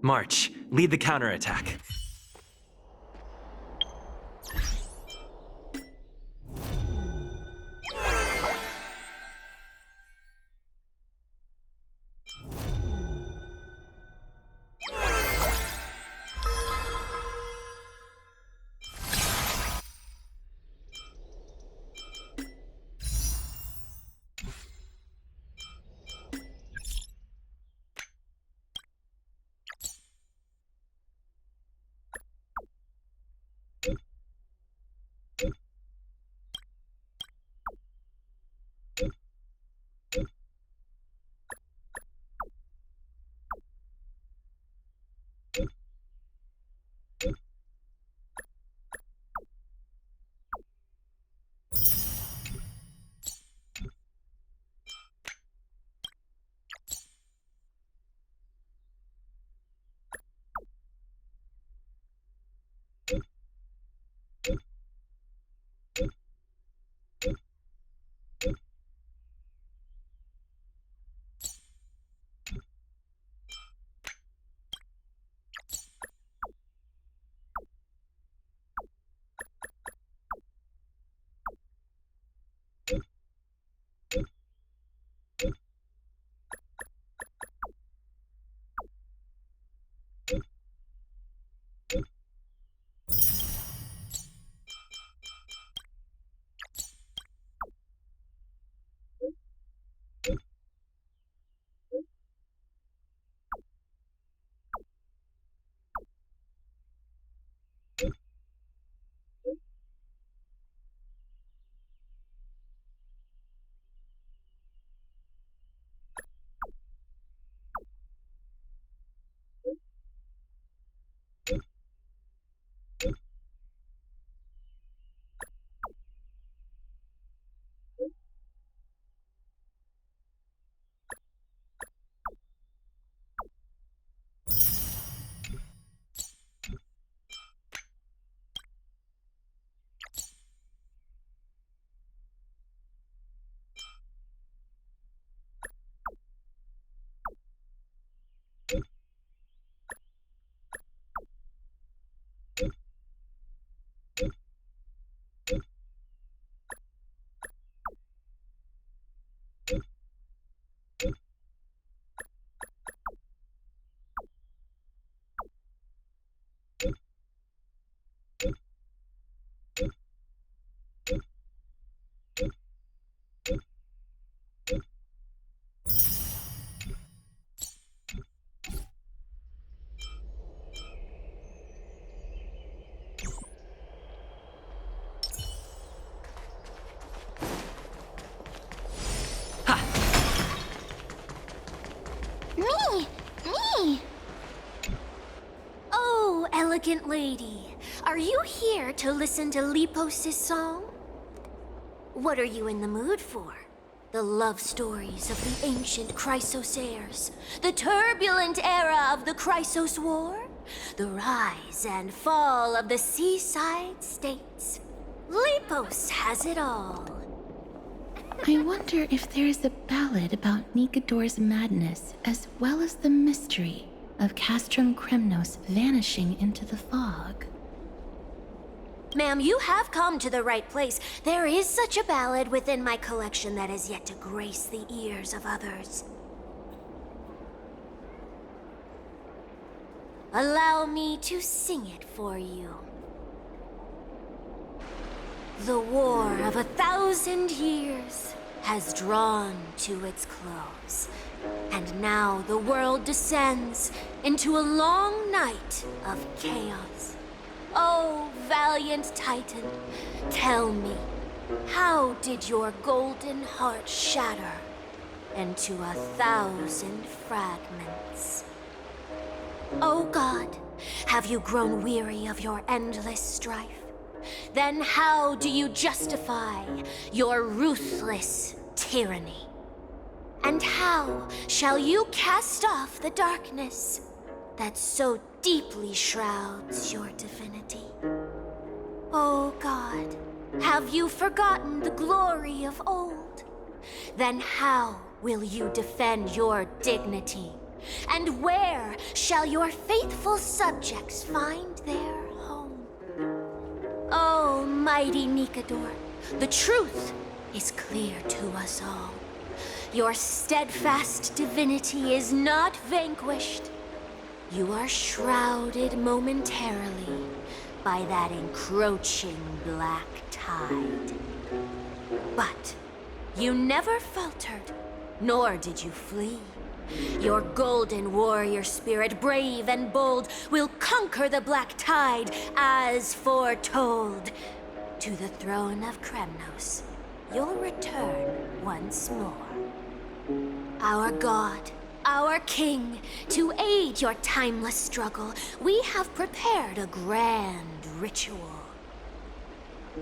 March, lead the counterattack. Me! Oh, elegant lady, are you here to listen to Lepos' song? What are you in the mood for? The love stories of the ancient Chrysos heirs, the turbulent era of the Chrysos War, the rise and fall of the seaside states. Lepos has it all. I wonder if there is a ballad about Nikodor's madness as well as the mystery of Castrum Kremnos vanishing into the fog. Ma'am, you have come to the right place. There is such a ballad within my collection that is yet to grace the ears of others. Allow me to sing it for you. The war of 1,000 years has drawn to its close, and now the world descends into a long night of chaos. Oh, valiant Titan, tell me, how did your golden heart shatter into 1,000 fragments? Oh God, have you grown weary of your endless strife? Then how do you justify your ruthless tyranny? And how shall you cast off the darkness that so deeply shrouds your divinity? Oh God, have you forgotten the glory of old? Then how will you defend your dignity And where shall your faithful subjects find their home? Oh, mighty Nikador, the truth is clear to us all. Your steadfast divinity is not vanquished. You are shrouded momentarily by that encroaching black tide. But you never faltered, nor did you flee. Your golden warrior spirit, brave and bold, will conquer the black tide as foretold. To the throne of Kremnos, you'll return once more. Our god, our king, to aid your timeless struggle, we have prepared a grand ritual.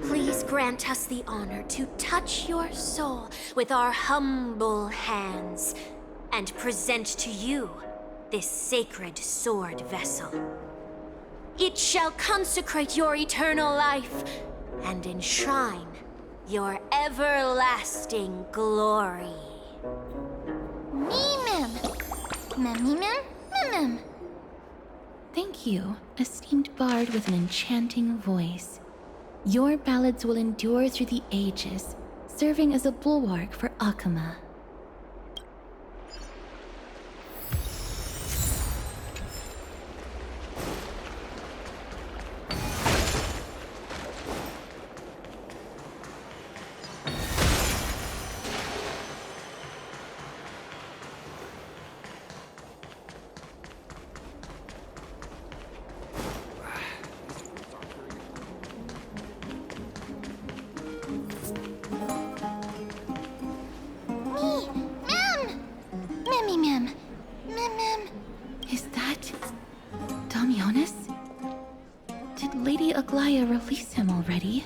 Please grant us the honor to touch your soul with our humble hands and present to you this sacred sword vessel. It shall consecrate your eternal life and enshrine your everlasting glory. Thank you, esteemed bard with an enchanting voice. Your ballads will endure through the ages, serving as a bulwark for Akama. Is that Damionis? Did Lady Aglaya release him already?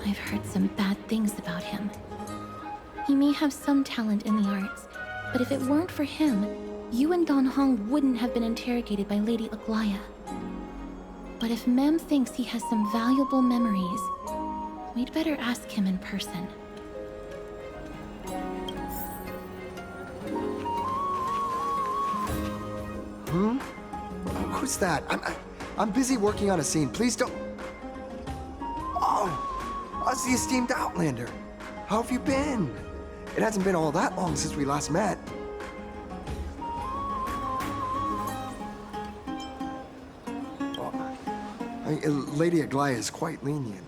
I've heard some bad things about him. He may have some talent in the arts, but if it weren't for him, you and Don Hong wouldn't have been interrogated by Lady Aglaya. But if Mem thinks he has some valuable memories, we'd better ask him in person. Who's that? I'm busy working on a scene. Please don't. Oh, us the esteemed Outlander. How have you been? It hasn't been all that long since we last met. Lady Aglaya is quite lenient.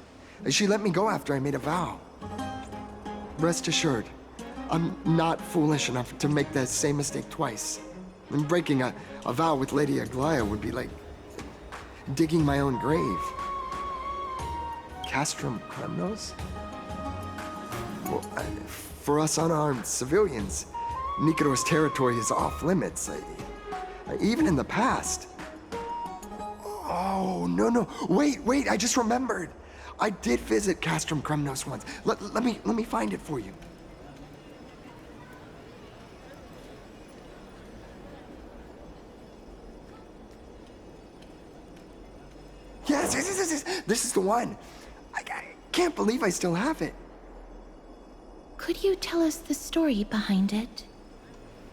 She let me go after I made a vow. Rest assured, I'm not foolish enough to make the same mistake twice. And breaking a vow with Lady Aglaya would be like digging my own grave. Castrum Kremnos? Well, for us unarmed civilians, Nikador's territory is off limits. Even in the past. Oh, no. Wait, I just remembered. I did visit Castrum Kremnos once. Let me find it for you. Yes. This is the one. I can't believe I still have it. Could you tell us the story behind it?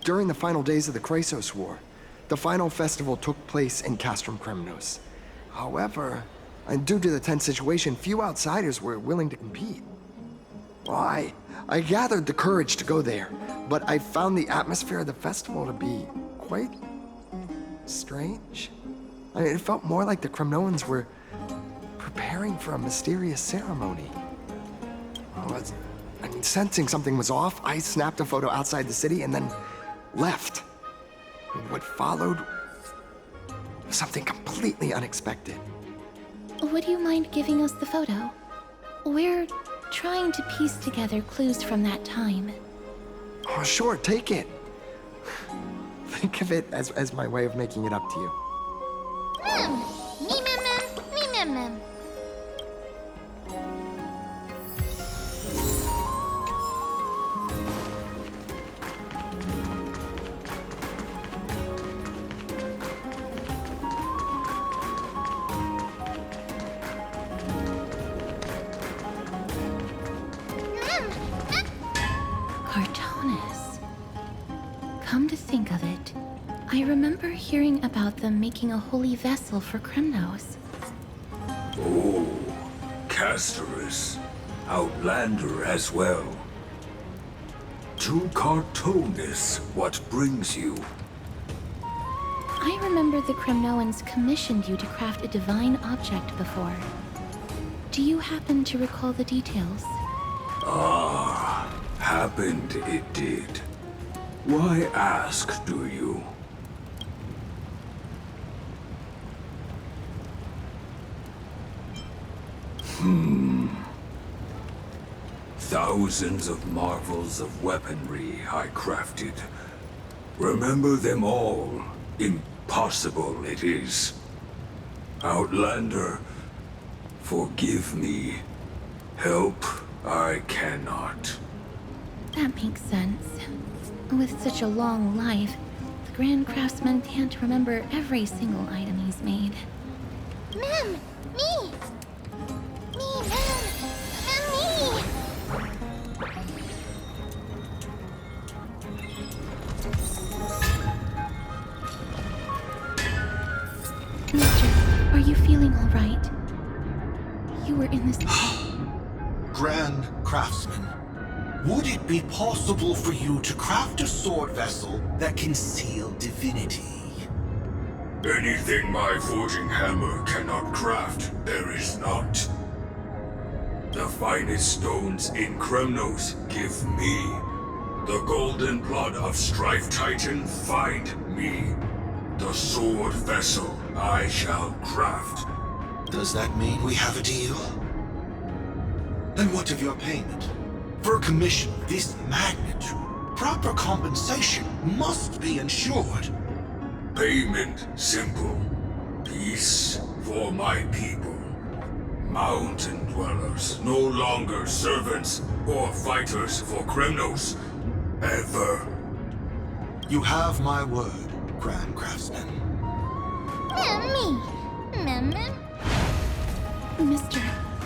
During the final days of the Chrysos War, the final festival took place in Castrum Kremnos. However, due to the tense situation, few outsiders were willing to compete. Well, I gathered the courage to go there, but I found the atmosphere of the festival to be quite strange. It felt more like the Kremnoans were preparing for a mysterious ceremony. Sensing something was off, I snapped a photo outside the city and then left. What followed was something completely unexpected. Would you mind giving us the photo? We're trying to piece together clues from that time. Oh, sure, take it. Think of it as my way of making it up to you. Mem. Cartonis. Come to think of it, I remember hearing about them making a holy vessel for Kremnos. Oh, Casterus. Outlander as well. To Cartonis, what brings you? I remember the Kremnoans commissioned you to craft a divine object before. Do you happen to recall the details? Happened it did. Why ask, do you? Thousands of marvels of weaponry I crafted. Remember them all. Impossible it is. Outlander, forgive me. Help I cannot. That makes sense. With such a long life, the Grand Craftsman can't remember every single item he's made. Mem! Me! Me, Mem! Mem, me! Mister, are you feeling all right? You were in this... Grand Craftsman, would it be possible for you to craft a sword vessel that can seal divinity? Anything my forging hammer cannot craft, there is not. The finest stones in Kremnos give me. The golden blood of Strife Titan find me. The sword vessel I shall craft. Does that mean we have a deal? And what of your payment? For a commission of this magnitude, proper compensation must be ensured. Payment simple. Peace for my people. Mountain dwellers, no longer servants or fighters for Kremnos. Ever. You have my word, Grand Craftsman. Mem, me! Mem, Mem! Mister,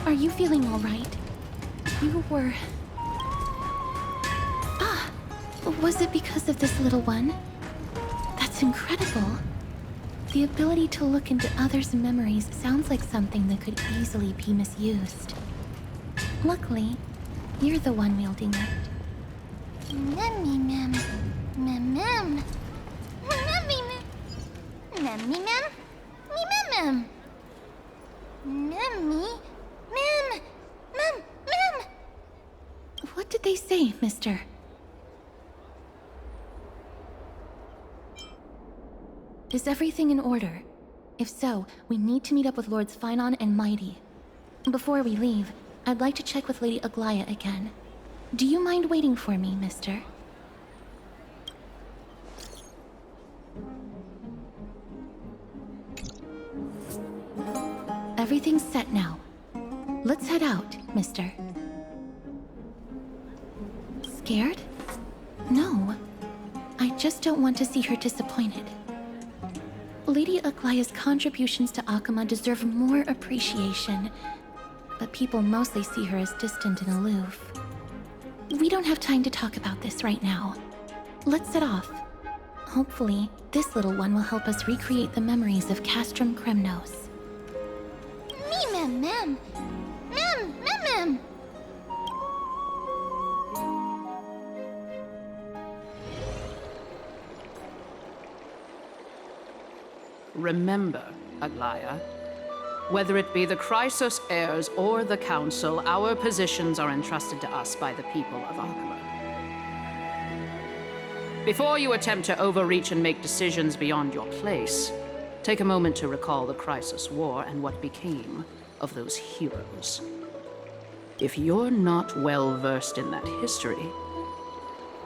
are you feeling all right? You were... Ah! Was it because of this little one? That's incredible. The ability to look into others' memories sounds like something that could easily be misused. Luckily, you're the one wielding it. Mem, me, Mem! Mem, Mem! Mem, me, Mem! Mem, me, Mem! Me, Mem, Mem! Mem, me! Mem! Mem! Mem! What did they say, mister? Is everything in order? If so, we need to meet up with Lords Phynon and Mighty. Before we leave, I'd like to check with Lady Aglaya again. Do you mind waiting for me, mister? Everything's set now. Let's head out, mister. Scared? No. I just don't want to see her disappointed. Lady Aglaya's contributions to Akama deserve more appreciation, but people mostly see her as distant and aloof. We don't have time to talk about this right now. Let's set off. Hopefully, this little one will help us recreate the memories of Castrum Kremnos. Me, Mem, Mem! Mem, Mem, Mem! Remember, Aglaya, whether it be the Chrysos heirs or the Council, our positions are entrusted to us by the people of Akama. Before you attempt to overreach and make decisions beyond your place, take a moment to recall the Chrysos War and what became of those heroes. If you're not well versed in that history,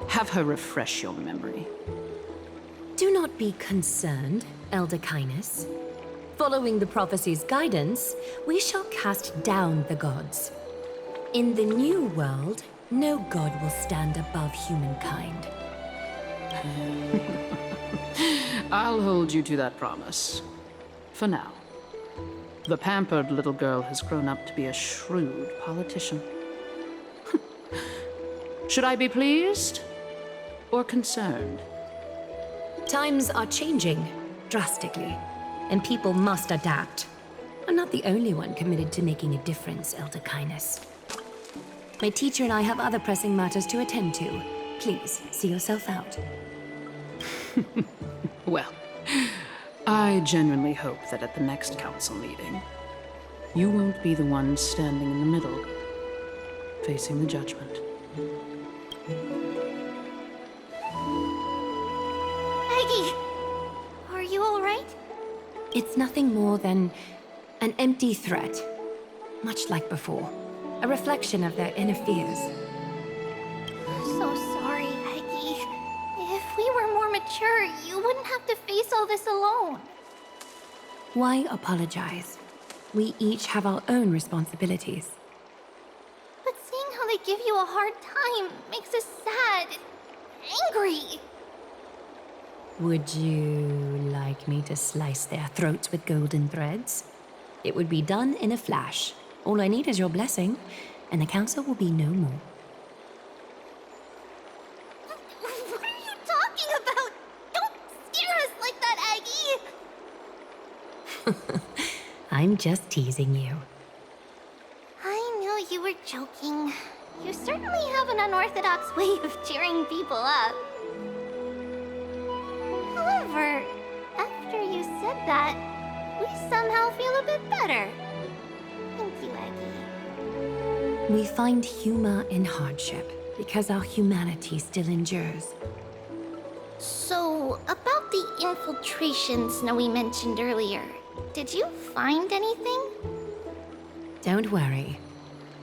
have her refresh your memory. Do not be concerned, Elder Kynus. Following the prophecy's guidance, we shall cast down the gods. In the new world, no god will stand above humankind. I'll hold you to that promise. For now. The pampered little girl has grown up to be a shrewd politician. Should I be pleased or concerned? Times are changing drastically, and people must adapt. I'm not the only one committed to making a difference, Elder Kindness. My teacher and I have other pressing matters to attend to. Please, see yourself out. Well, I genuinely hope that at the next council meeting, you won't be the one standing in the middle, facing the judgment. Aggie! Are you alright? It's nothing more than an empty threat, much like before. A reflection of their inner fears. So sorry, Aggie. If we were more mature, you wouldn't have to face all this alone. Why apologize? We each have our own responsibilities. But seeing how they give you a hard time makes us sad and angry. Would you like me to slice their throats with golden threads? It would be done in a flash. All I need is your blessing, and the council will be no more. What are you talking about? Don't scare us like that, Aggie! I'm just teasing you. I knew you were joking. You certainly have an unorthodox way of cheering people up. However, after you said that, we somehow feel a bit better. Thank you, Aggie. We find humor in hardship because our humanity still endures. So, about the infiltration Snowy mentioned earlier, did you find anything? Don't worry.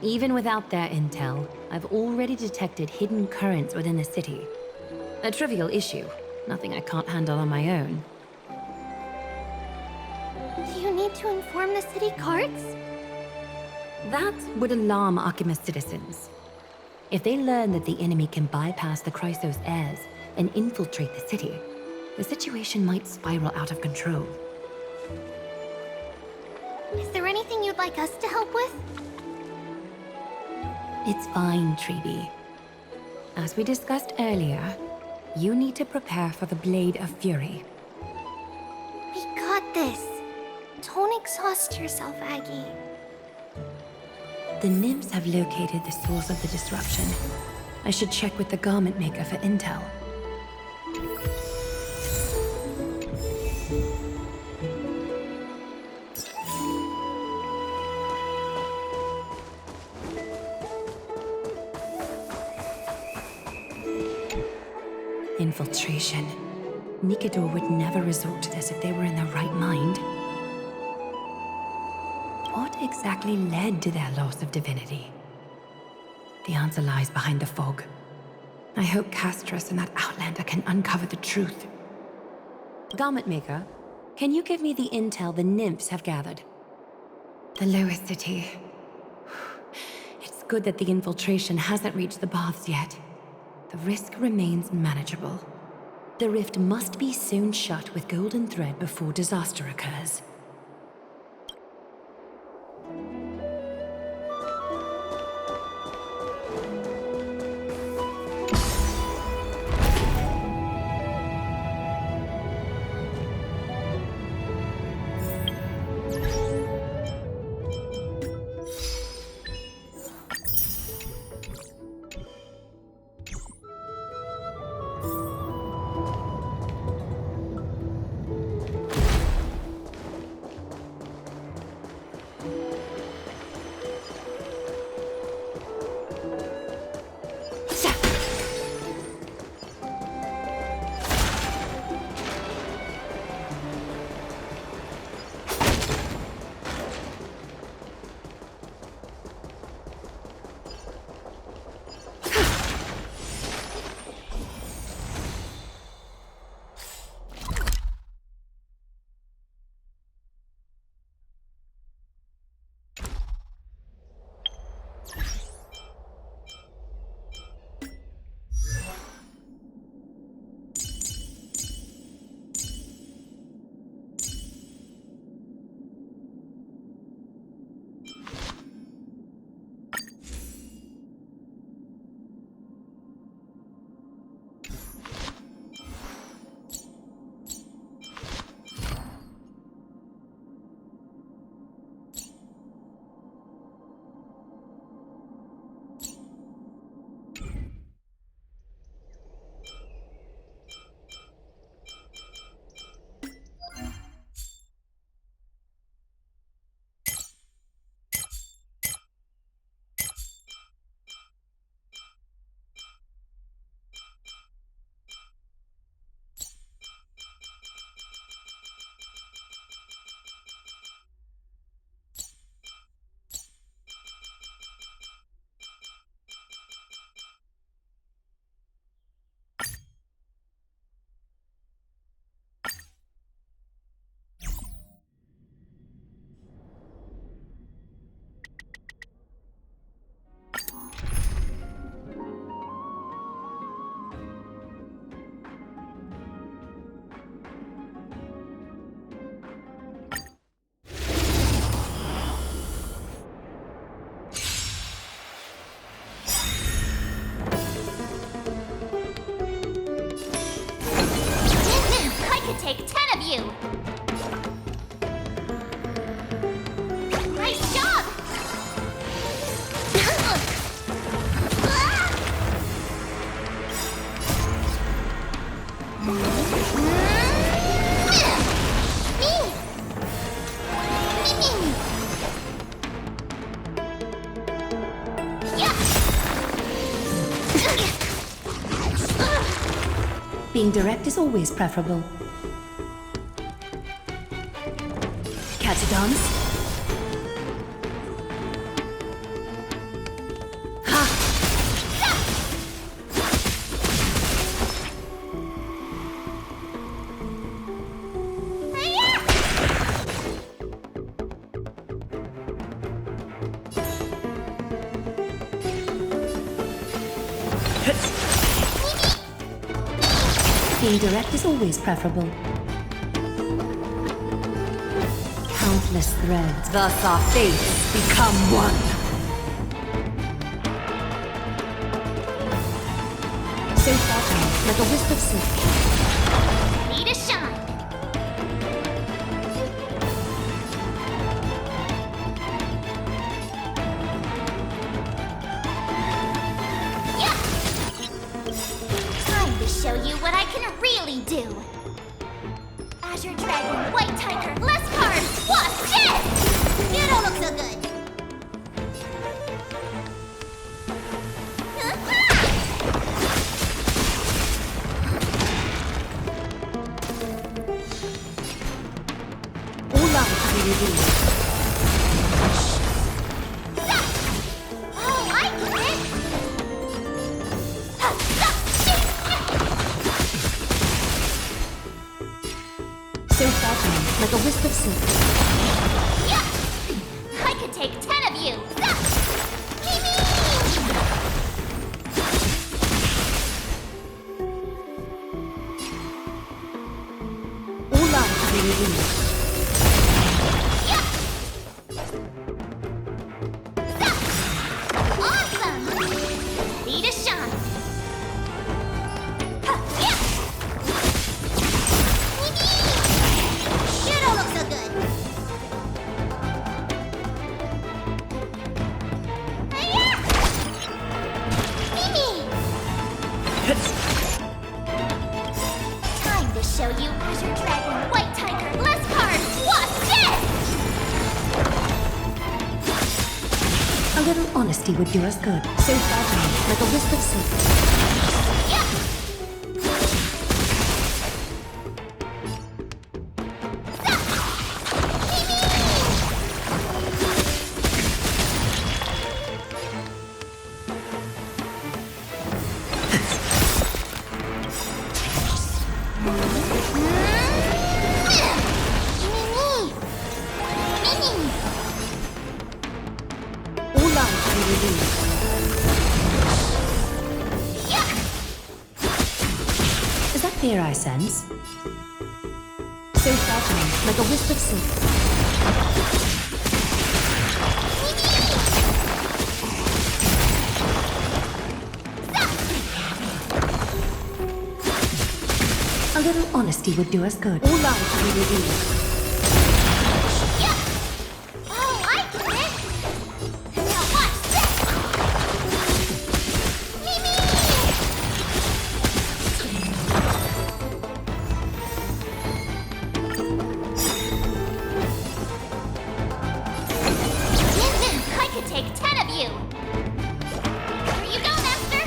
Even without their intel, I've already detected hidden currents within the city. A trivial issue, nothing I can't handle on my own. Do you need to inform the city guards? That would alarm Archimedes citizens. If they learn that the enemy can bypass the Chrysos heirs and infiltrate the city, the situation might spiral out of control. Is there anything you'd like us to help with? It's fine, Treeby. As we discussed earlier, you need to prepare for the Blade of Fury. We got this. Don't exhaust yourself, Aggie. The nymphs have located the source of the disruption. I should check with the garment maker for intel. Infiltration. Nikador would never resort to this if they were in their right mind. What exactly led to their loss of divinity? The answer lies behind the fog. I hope Castras and that Outlander can uncover the truth. Garment Maker, can you give me the intel the nymphs have gathered? The lowest city. It's good that the infiltration hasn't reached the baths yet. The risk remains manageable. The rift must be sewn shut with golden thread before disaster occurs. could take 10 of you! Nice job! Being direct is always preferable. Catadons? Being direct is always preferable. Countless threads, thus our fates become one. So far, like a wisp of silk. Need a shine! Show you what I can really do. Azure Dragon, White Tiger, less cards. Watch this! You don't look so good. All life to be revealed. Oh, I get it. So far, like a wisp of silk. Yeah! I could take 10 of you. All life to be revealed. Awesome! Need a shine. You don't look so good. Mimi! Time to show you Azure Dragon, White Tiger, less cards. Watch this! A little honesty would do us good. So far, like a wisp of silk. Yeah! All life to be revealed. Is that fear I sense? So far, like a wisp of silk. A little honesty would do us good. All life to be revealed. Oh, I get it! Now watch this! Mimi! I could take 10 of you! Here you go, Master!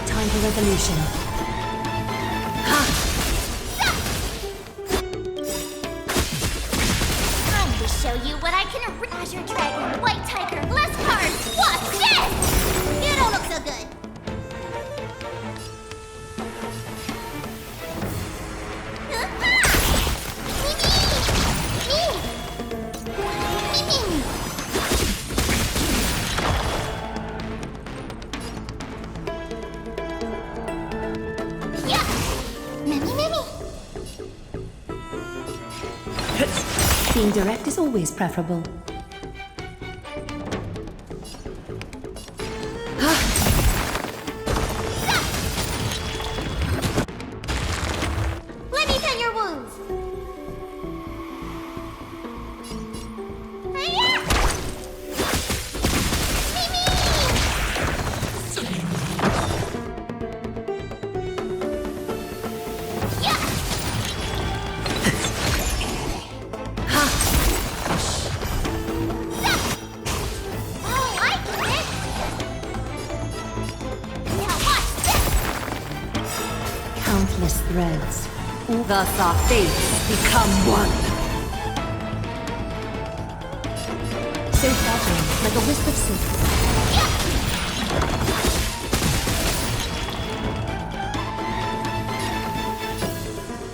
Time for revolution. Time to show you what I can Azure Dragon, White Tiger, less cards. Watch this! You don't look so good. Being direct is always preferable. Let me tend your wounds. Hi-ya! Mimi! Yeah! Oh, I get it! Now watch this! Countless threads. Thus our fates become one. So fragile, like a wisp of silk.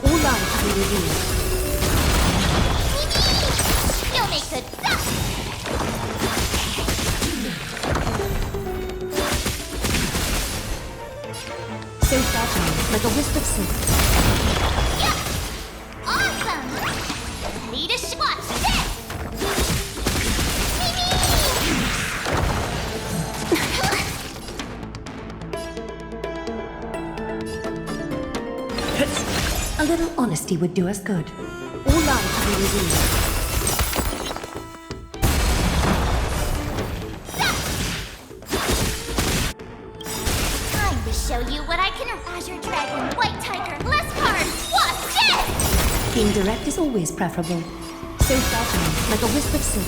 All life will be revealed. You'll make good stuff! So fragile, like a wisp of silk. Yeah! Awesome! Ready to watch this! Mimi! A little honesty would do us good. All life will be revealed. Time to show you what I can. Azure Dragon, White Tiger, less cards! Watch this! Being direct is always preferable. So fragile, like a wisp of silk.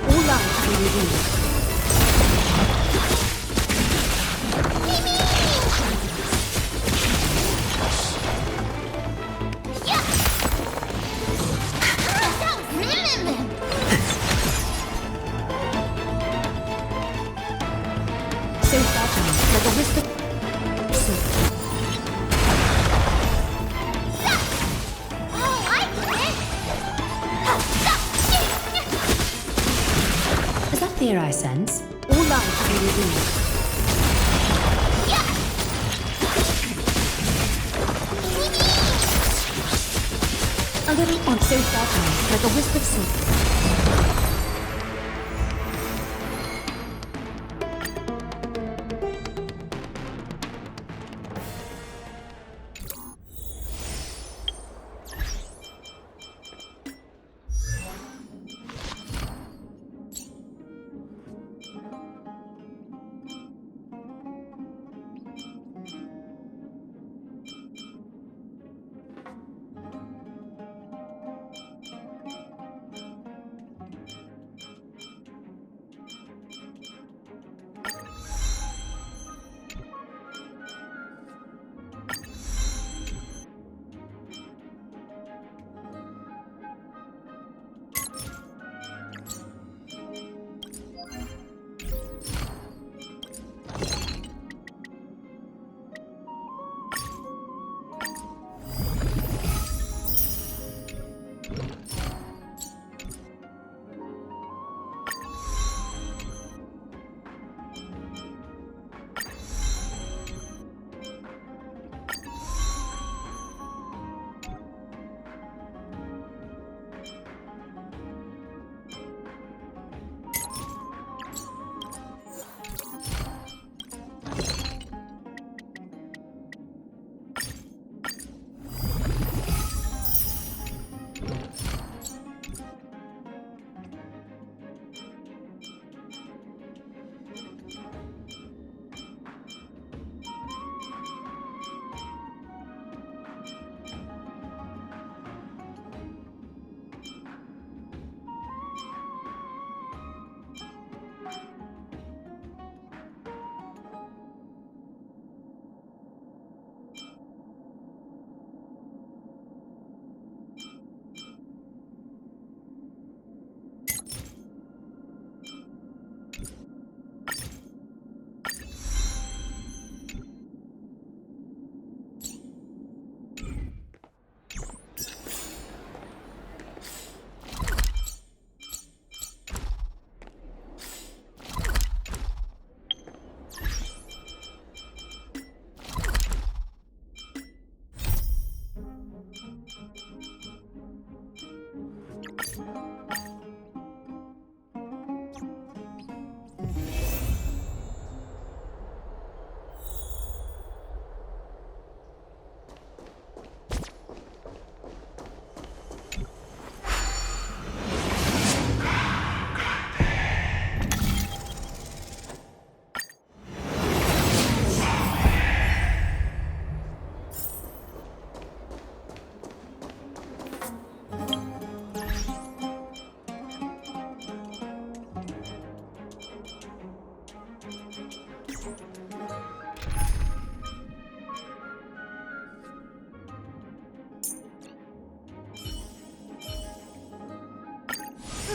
All life will be revealed. Yeah! That was minimum! So fragile, like a wisp of silk. Oh, I get it! Is that fear I sense? All life will be revealed. Yeah! A little on so fragile, like a wisp of silk.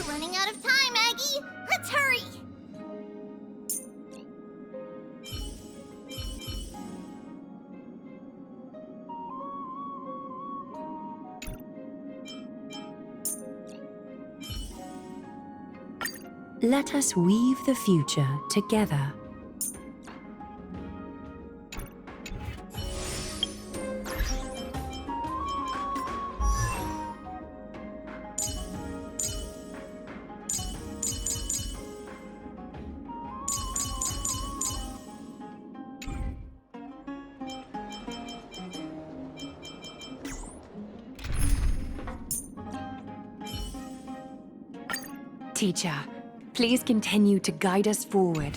running out of time, Aggie. Let's hurry. Let us weave the future together. Teacher, please continue to guide us forward.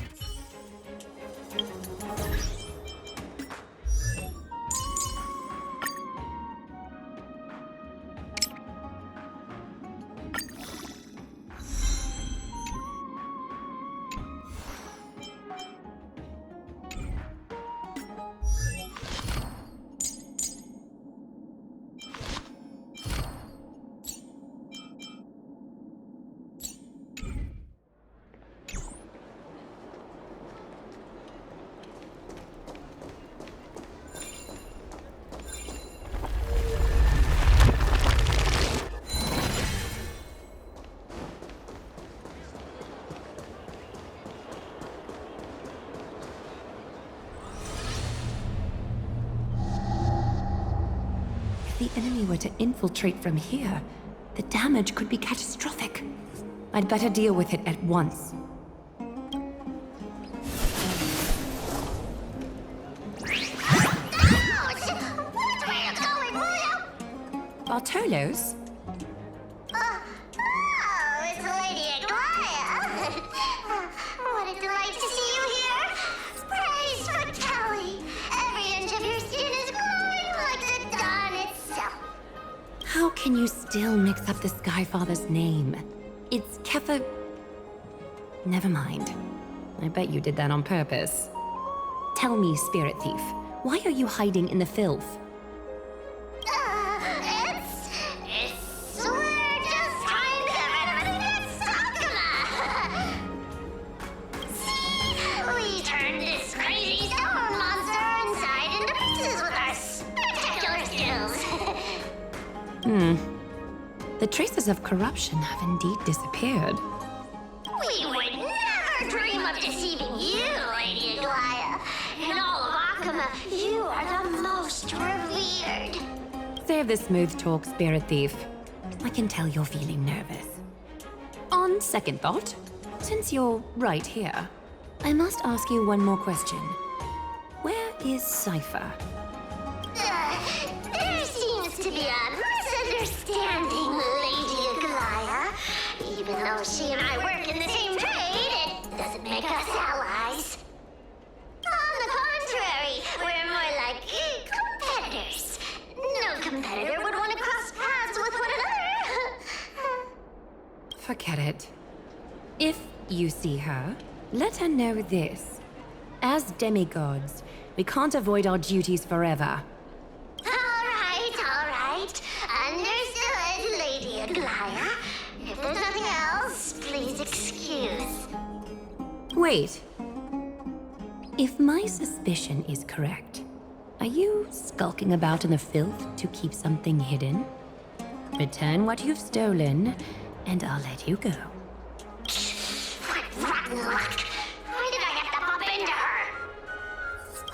If the enemy were to infiltrate from here, the damage could be catastrophic. I'd better deal with it at once. Bartolos? Oh, it's Lady Aglaia. What a delight to see you here. Praise for Kelly. Every inch of your skin is glowing like the dawn itself. How can you still mix up the Skyfather's name? It's Kefa... Never mind. I bet you did that on purpose. Tell me, Spirit Thief, why are you hiding in the filth? We're just trying to get rid of that Sakuma. See, we turned this crazy stone monster inside into pieces with our spectacular skills. The traces of corruption have indeed disappeared. We would never dream of deceiving you, Lady Aglaia. In all of Akuma, you are the most revered. Save the smooth talk, Spirit Thief. I can tell you're feeling nervous. On second thought, since you're right here, I must ask you one more question. Where is Cypher? There seems to be a misunderstanding, Lady Aglaia. Even though she and I work in the same trade, it doesn't make us allies. On the contrary, we're more like competitors. No competitor would want to cross paths with one another. Forget it. If you see her, let her know this. As demigods, we can't avoid our duties forever. All right. Understood, Lady Aglaia. If there's nothing else, please excuse. Wait. If my suspicion is correct, are you skulking about in the filth to keep something hidden? Return what you've stolen, and I'll let you go. What rotten luck! Why did I have to bump into her?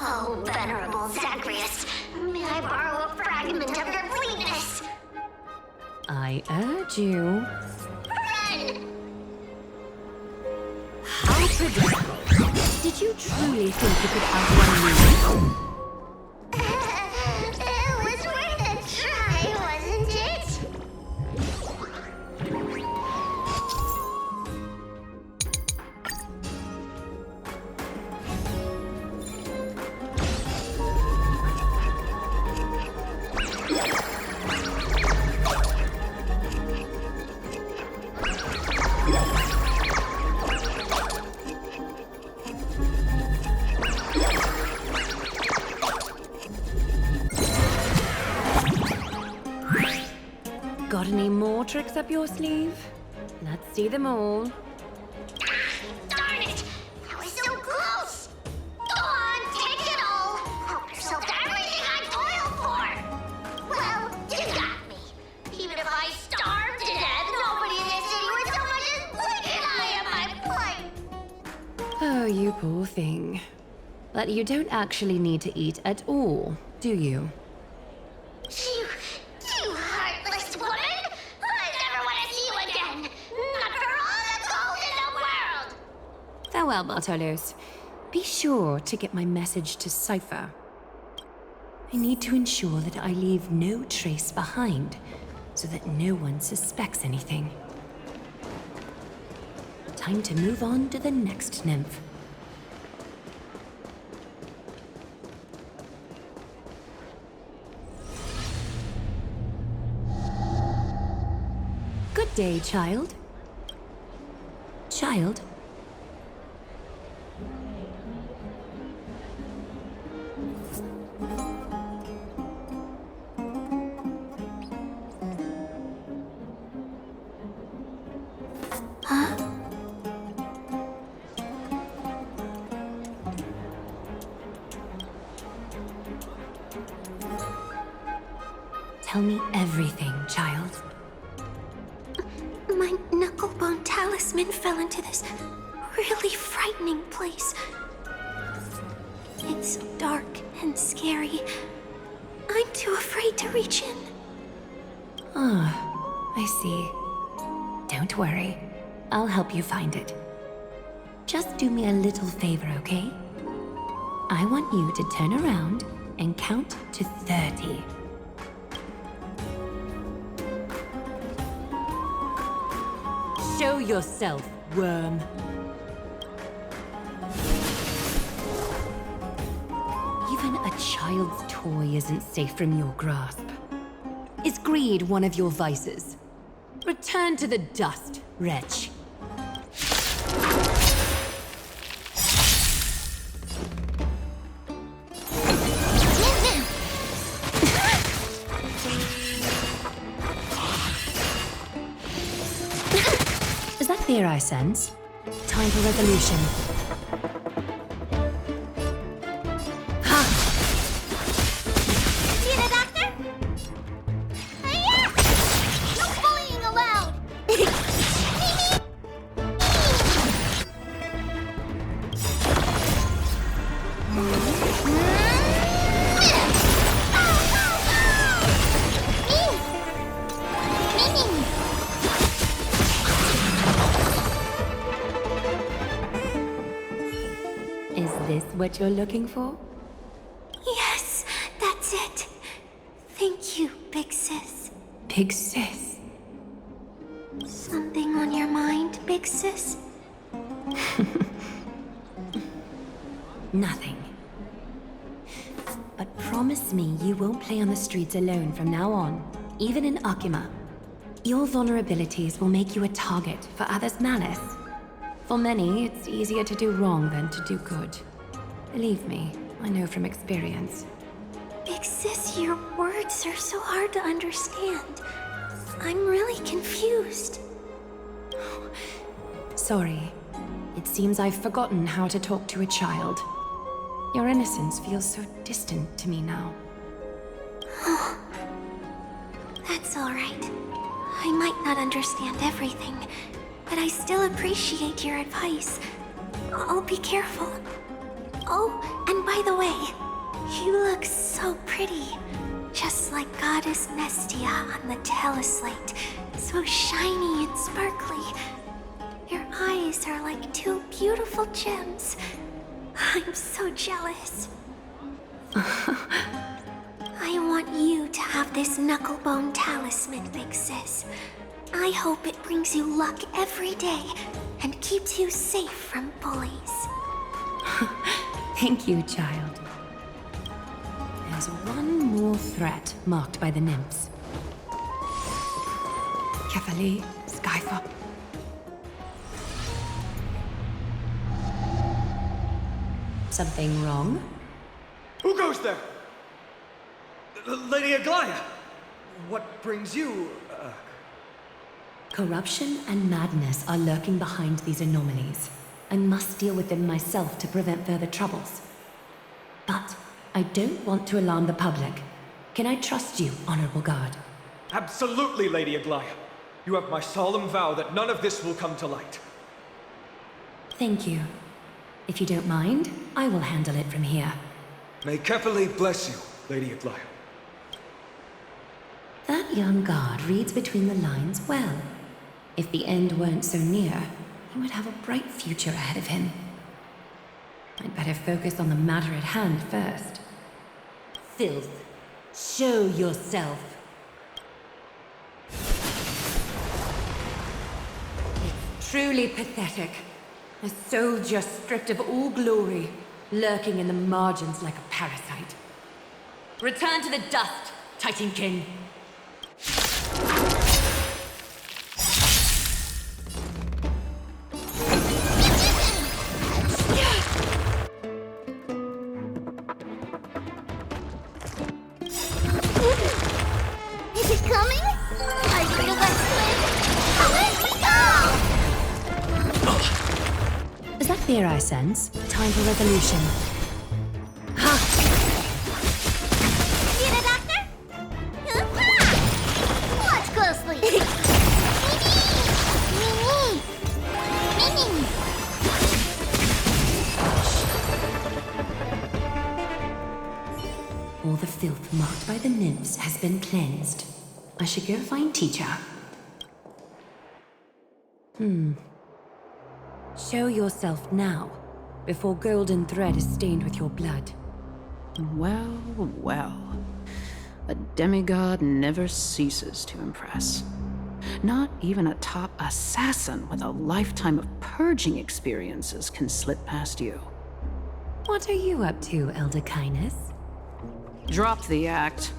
Oh, venerable Zagreus, may I borrow a fragment of your fleetness? I urge you. Run! How predictable. Did you truly think you could outrun me? It was worth a try, wasn't it? Got any more tricks up your sleeve? Let's see them all. Darn it! I was so close! Go on, take it all! Help yourself to everything I toiled for! Well, you got me. Even if I starved to death, nobody in this city would so much as blink an eye at my plight! Oh, you poor thing. But you don't actually need to eat at all, do you? You heartless woman! I never want to see you again! Not for all the gold in the world! Farewell, Bartolos. Be sure to get my message to Cypher. I need to ensure that I leave no trace behind, so that no one suspects anything. Time to move on to the next nymph. Good day, child. Child? Tell me everything, child. My knucklebone talisman fell into this really frightening place. It's dark and scary. I'm too afraid to reach in. I see. Don't worry. I'll help you find it. Just do me a little favor, okay? I want you to turn around and count to 30. Show yourself, worm. Even a child's toy isn't safe from your grasp. Is greed one of your vices? Return to the dust, wretch. Is that fear I sense? Time for resolution. See the doctor? Hi-ya! No bullying allowed! Is this what you're looking for? Yes, that's it. Thank you, big sis. Big sis. Something on your mind, big sis? Nothing. But promise me you won't play on the streets alone from now on, even in Akima. Your vulnerabilities will make you a target for others' malice. For many, it's easier to do wrong than to do good. Believe me, I know from experience. Big sis, your words are so hard to understand. I'm really confused. Sorry. It seems I've forgotten how to talk to a child. Your innocence feels so distant to me now. That's all right. I might not understand everything, but I still appreciate your advice. I'll be careful. Oh, and by the way, you look so pretty. Just like Goddess Nestia on the teleslate. So shiny and sparkly. Your eyes are like two beautiful gems. I'm so jealous. I want you to have this knucklebone talisman, big sis. I hope it brings you luck every day and keeps you safe from bullies. Thank you, child. There's one more threat marked by the nymphs. Kefali, Skyfa. Something wrong? Who goes there? Lady Aglaya! What brings you, Corruption and madness are lurking behind these anomalies. I must deal with them myself to prevent further troubles. But I don't want to alarm the public. Can I trust you, Honorable Guard? Absolutely, Lady Aglaya. You have my solemn vow that none of this will come to light. Thank you. If you don't mind, I will handle it from here. May Kepale bless you, Lady Aglaya. That young guard reads between the lines well. If the end weren't so near, he would have a bright future ahead of him. I'd better focus on the matter at hand first. Filth, show yourself. It's truly pathetic. A soldier stripped of all glory, lurking in the margins like a parasite. Return to the dust, Titankin. Is it coming? Are you the best win? Let me go! Is that fear I sense? Time for resolution. Ha! Need a doctor? Watch closely. Mimi! All the filth marked by the nymphs has been cleansed. I should go find teacher. Show yourself now, before golden thread is stained with your blood. Well, well. A demigod never ceases to impress. Not even a top assassin with a lifetime of purging experiences can slip past you. What are you up to, Elder Kindness? Drop the act.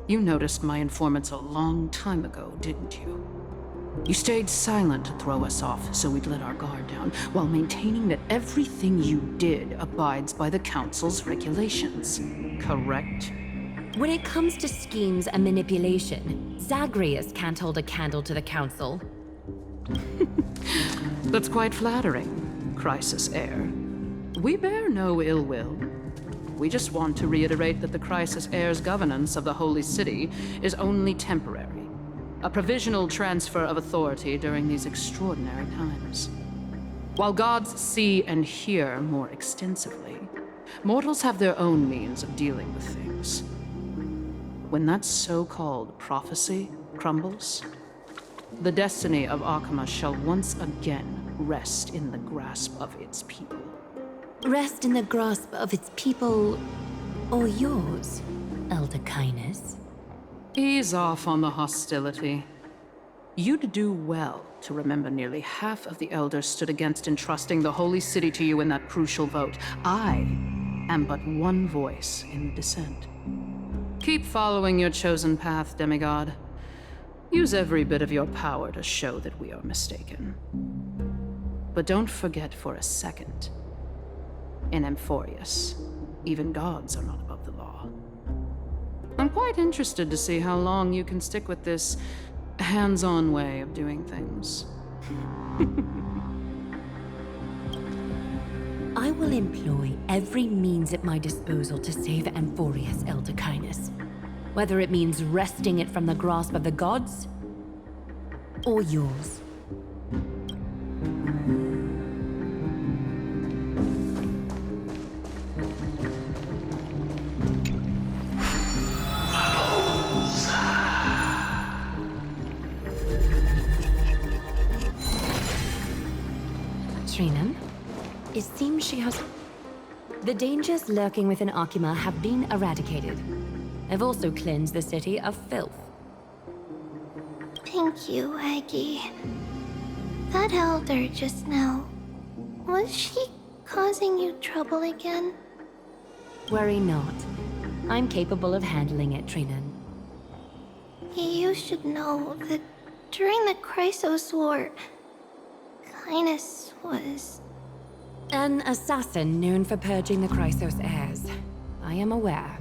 You noticed my informants a long time ago, didn't you? You stayed silent to throw us off, so we'd let our guard down, while maintaining that everything you did abides by the Council's regulations. Correct? When it comes to schemes and manipulation, Zagreus can't hold a candle to the Council. That's quite flattering, Crisis Heir. We bear no ill will. We just want to reiterate that the Crisis Heir's governance of the Holy City is only temporary. A provisional transfer of authority during these extraordinary times. While gods see and hear more extensively, mortals have their own means of dealing with things. When that so-called prophecy crumbles, the destiny of Akama shall once again rest in the grasp of its people. Rest in the grasp of its people, or yours, Elder Kindness. Ease off on the hostility. You'd do well to remember nearly half of the elders stood against entrusting the Holy City to you in that crucial vote. I am but one voice in the dissent. Keep following your chosen path, demigod. Use every bit of your power to show that we are mistaken. But don't forget for a second, in Amphorius, even gods are not above the law. I'm quite interested to see how long you can stick with this hands-on way of doing things. I will employ every means at my disposal to save Amphorius, Elder Kindness. Whether it means wresting it from the grasp of the gods, or yours. Trina, it seems she has... The dangers lurking within Akima have been eradicated. I've also cleansed the city of filth. Thank you, Aggie. That elder just now, was she causing you trouble again? Worry not. I'm capable of handling it, Trina. You should know that during the Chrysos War, Kindness was... An assassin known for purging the Chrysos heirs. I am aware.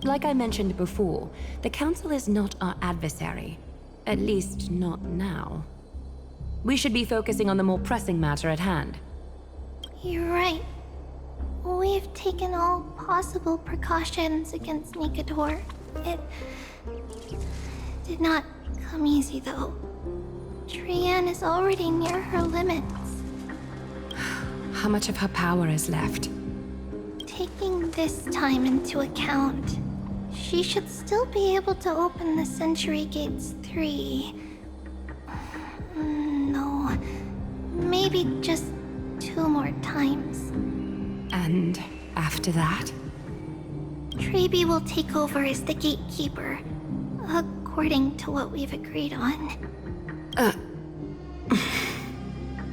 Like I mentioned before, the Council is not our adversary. At least not now. We should be focusing on the more pressing matter at hand. You're right. We've taken all possible precautions against Nikador. It did not come easy, though. Trianne is already near her limits. How much of her power is left? Taking this time into account, she should still be able to open the Century Gates 3. No, maybe just 2 more times. And after that? Treeby will take over as the gatekeeper, according to what we've agreed on.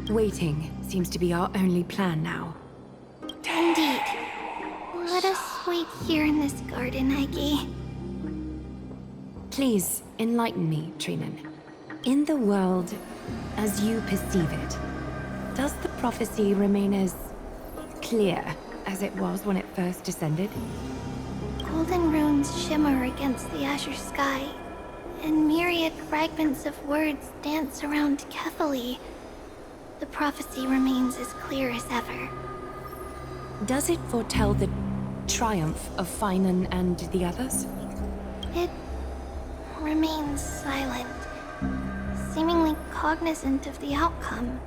Waiting seems to be our only plan now. Indeed. Let us wait here in this garden, Aggie. Please, enlighten me, Trinan. In the world, as you perceive it, does the prophecy remain as clear as it was when it first descended? Golden runes shimmer against the azure sky, and myriad fragments of words dance around Kefali. The prophecy remains as clear as ever. Does it foretell the triumph of Finan and the others? It remains silent, seemingly cognizant of the outcome,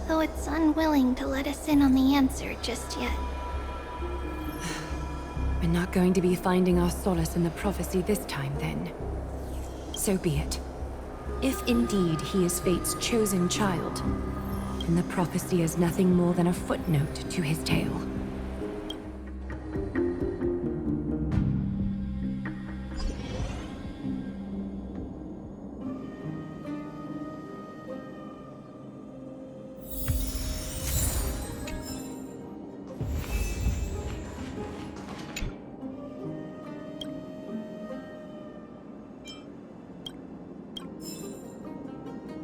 though it's unwilling to let us in on the answer just yet. We're not going to be finding our solace in the prophecy this time, then. So be it. If indeed he is Fate's chosen child, then the prophecy is nothing more than a footnote to his tale.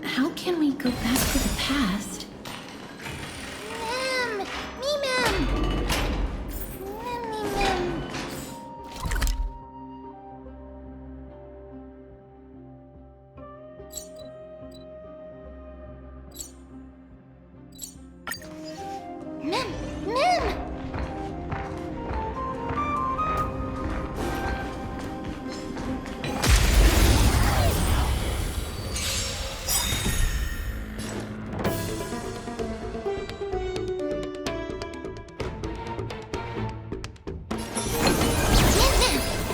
How can we go back to the past? Mem! Me, Mem! Me, Mem. Mem! Mem!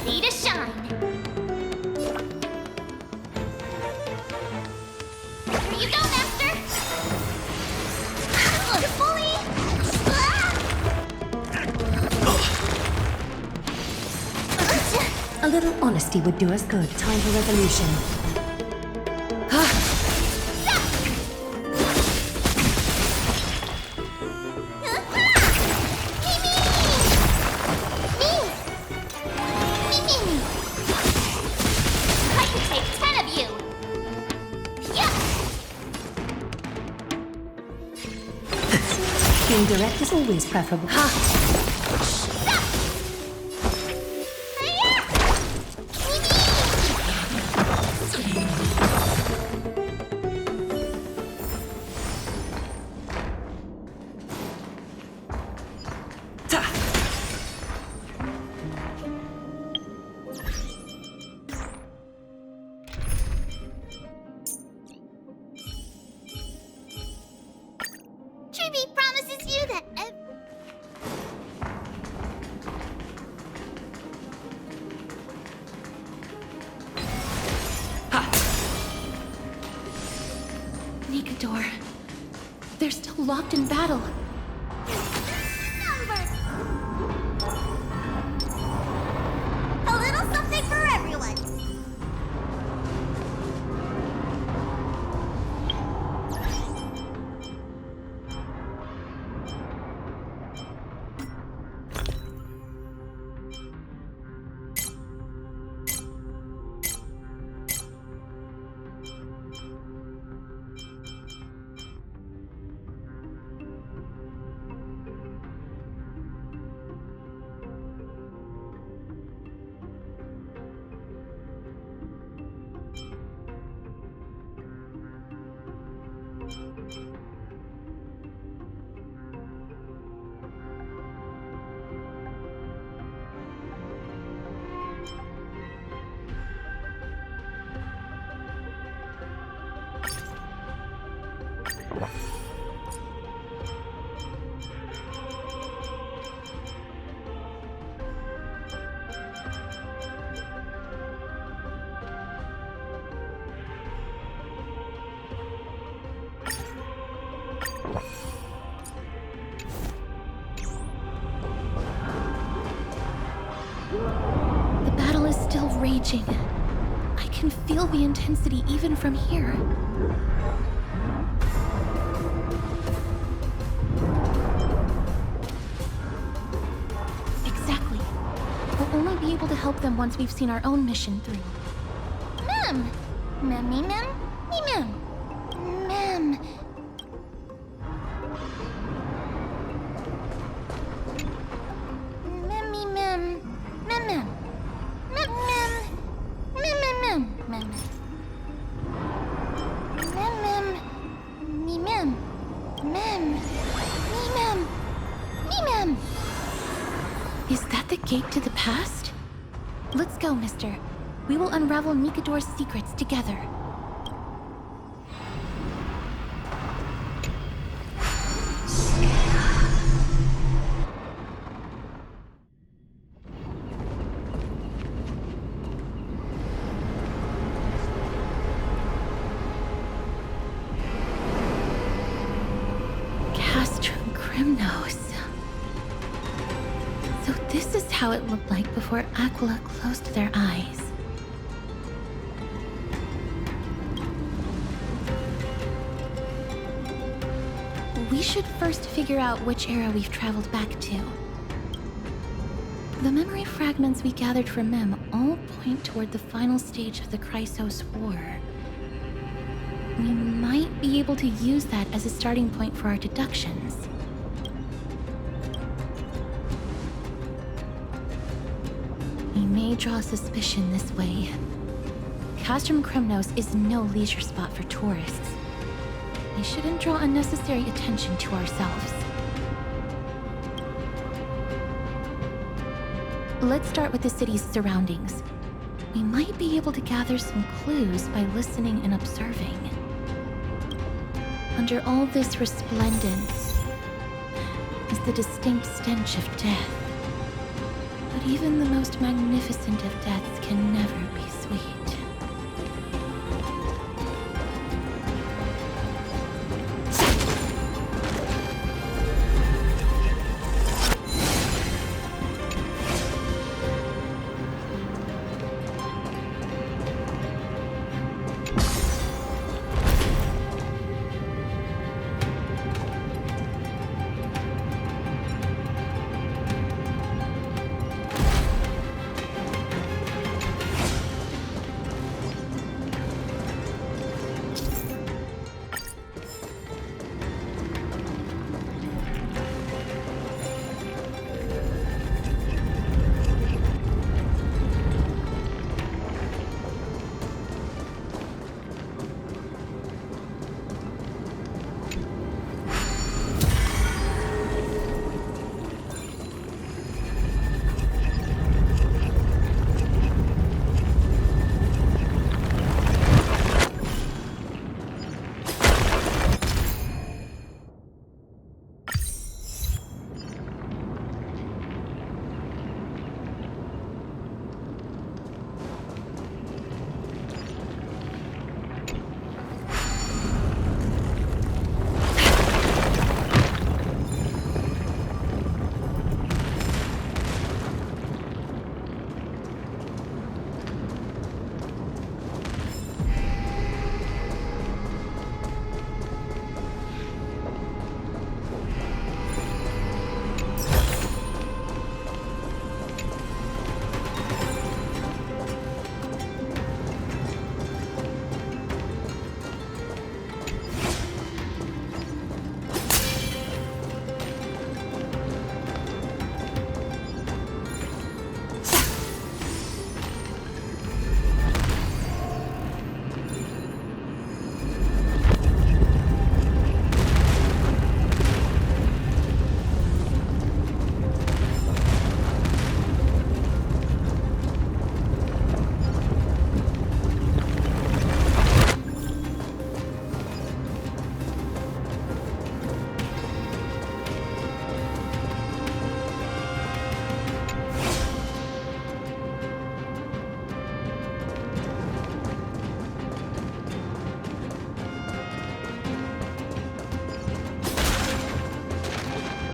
Ready to shine. Here you go, Master. Bully. A little honesty would do us good. Time for resolution. I could take 10 of you. Yeah. Being direct is always preferable. Treeby promises you that. Nikador. They're still locked in battle. A little something for everyone. still raging. I can feel the intensity even from here. Exactly. We'll only be able to help them once we've seen our own mission through. Mem! Memmy mem? Me mem. Mem. Memmy mem. Mem mem. Mem mem. Mem mem mem. Mem mem. Mem mem. Me mem. Mem. Me mem. Me mem. Is that the gate to the past? Let's go, mister. We will unravel Nikador's secrets together. Castrum Crimnos. So this is how it looked like before Aquila closed their eyes. We should first figure out which era we've traveled back to. The memory fragments we gathered from Mem all point toward the final stage of the Chrysos War. We might be able to use that as a starting point for our deductions. We may draw suspicion this way. Castrum Crimnos is no leisure spot for tourists. We shouldn't draw unnecessary attention to ourselves. Let's start with the city's surroundings. We might be able to gather some clues by listening and observing. Under all this resplendence is the distinct stench of death. But even the most magnificent of deaths can never be sweet.